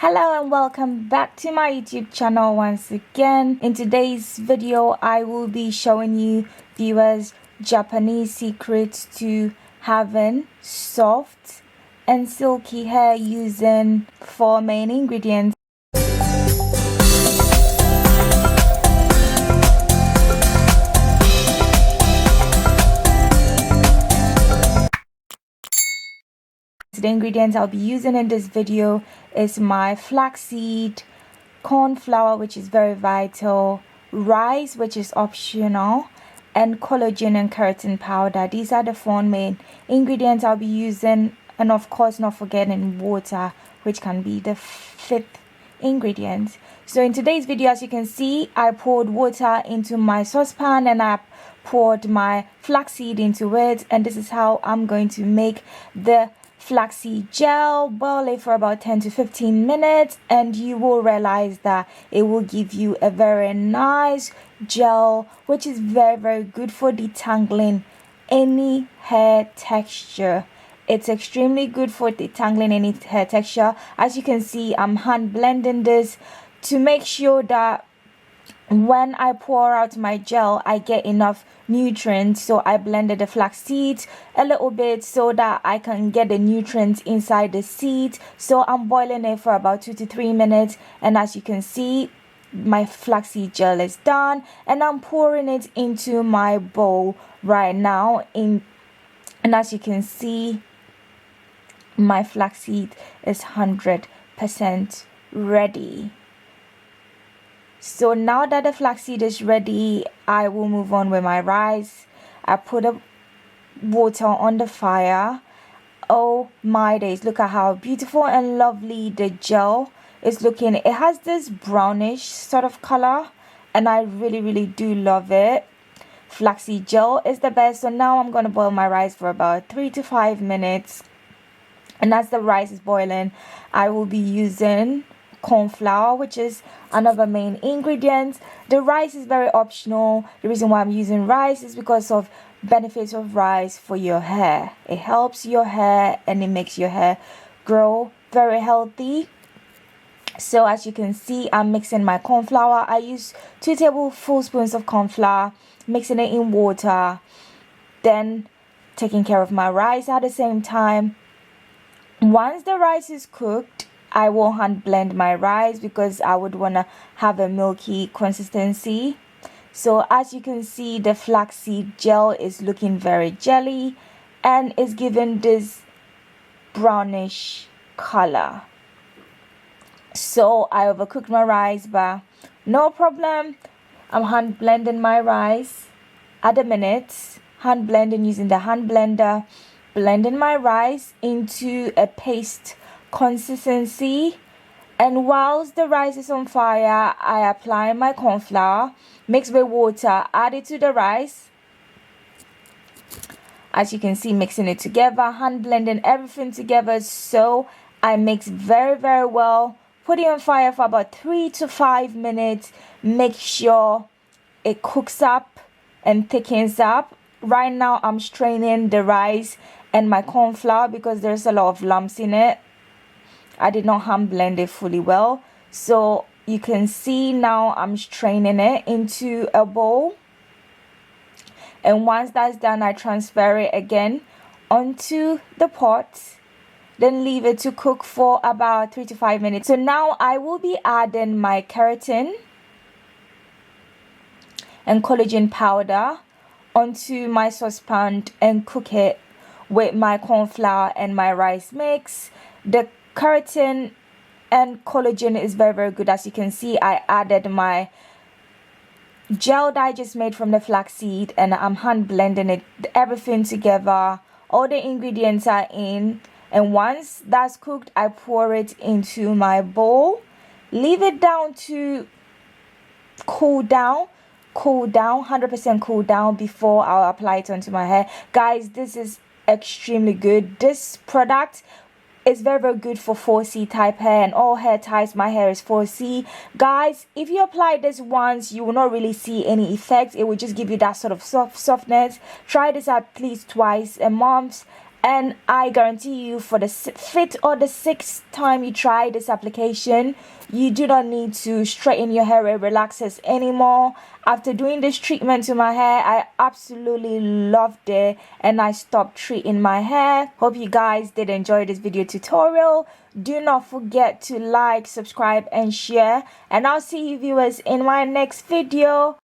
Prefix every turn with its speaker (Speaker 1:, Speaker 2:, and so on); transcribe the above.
Speaker 1: Hello and welcome back to my YouTube channel once again. In today's video, I will be showing you viewers Japanese secrets to having soft and silky hair using 4 main ingredients. The ingredients I'll be using in this video is my flaxseed, corn flour, which is very vital, rice, which is optional, and collagen and keratin powder. These are the 4 main ingredients I'll be using, and of course not forgetting water, which can be the 5th ingredient. So in today's video, as you can see, I poured water into my saucepan and I poured my flaxseed into it, and this is how I'm going to make the flaxseed gel. Boil it for about 10 to 15 minutes and you will realize that it will give you a very nice gel, which is very good for detangling any hair texture. It's extremely good for detangling any hair texture. As you can see, I'm hand blending this to make sure that when I pour out my gel, I get enough nutrients. So I blended the flax seeds a little bit so that I can get the nutrients inside the seeds. So I'm boiling it for about 2 to 3 minutes, and as you can see, my flaxseed gel is done, and I'm pouring it into my bowl right now. And as you can see, my flaxseed is 100% ready. So now that the flaxseed is ready, I will move on with my rice. I put the water on the fire. Oh my days, look at how beautiful and lovely the gel is looking. It has this brownish sort of color and I really do love it. Flaxseed gel is the best. So now I'm going to boil my rice for about 3 to 5 minutes. And as the rice is boiling, I will be using corn flour, which is another main ingredient. The rice is very optional. The reason why I'm using rice is because of benefits of rice for your hair. It helps your hair and it makes your hair grow very healthy. So as you can see, I'm mixing my corn flour. I use 2 tablespoons of corn flour, mixing it in water, then taking care of my rice at the same time. Once the rice is cooked, I will hand blend my rice because I would want to have a milky consistency. So as you can see, the flaxseed gel is looking very jelly and is giving this brownish color. So I overcooked my rice, but no problem. I'm hand blending my rice at a minute. Hand blending using the hand blender, blending my rice into a paste consistency. And whilst the rice is on fire, I apply my corn flour, mix with water, add it to the rice. As you can see, mixing it together, hand blending everything together. So I mix very well. Put it on fire for about 3 to 5 minutes. Make sure it cooks up and thickens up. Right now I'm straining the rice and my corn flour because there's a lot of lumps in it. I did not hand blend it fully well. So you can see now I'm straining it into a bowl. And once that's done, I transfer it again onto the pot. Then leave it to cook for about 3 to 5 minutes. So now I will be adding my keratin and collagen powder onto my saucepan and cook it with my corn flour and my rice mix. The keratin and collagen is very good. As you can see, I added my gel that I just made from the flaxseed and I'm hand blending it, everything together. All the ingredients are in, and once that's cooked, I pour it into my bowl, leave it down to cool down, 100% cool down before I'll apply it onto my hair. Guys, this is extremely good. This product is very good for 4C type hair and all hair types. My hair is 4C. Guys, if you apply this once, you will not really see any effects. It will just give you that sort of softness. Try this at least twice a month And I guarantee you, for the fifth or the sixth time you try this application, you do not need to straighten your hair. It relaxes anymore. After doing this treatment to my hair, I absolutely loved it, and I stopped treating my hair. Hope you guys did enjoy this video tutorial. Do not forget to like, subscribe, and share, and I'll see you viewers in my next video.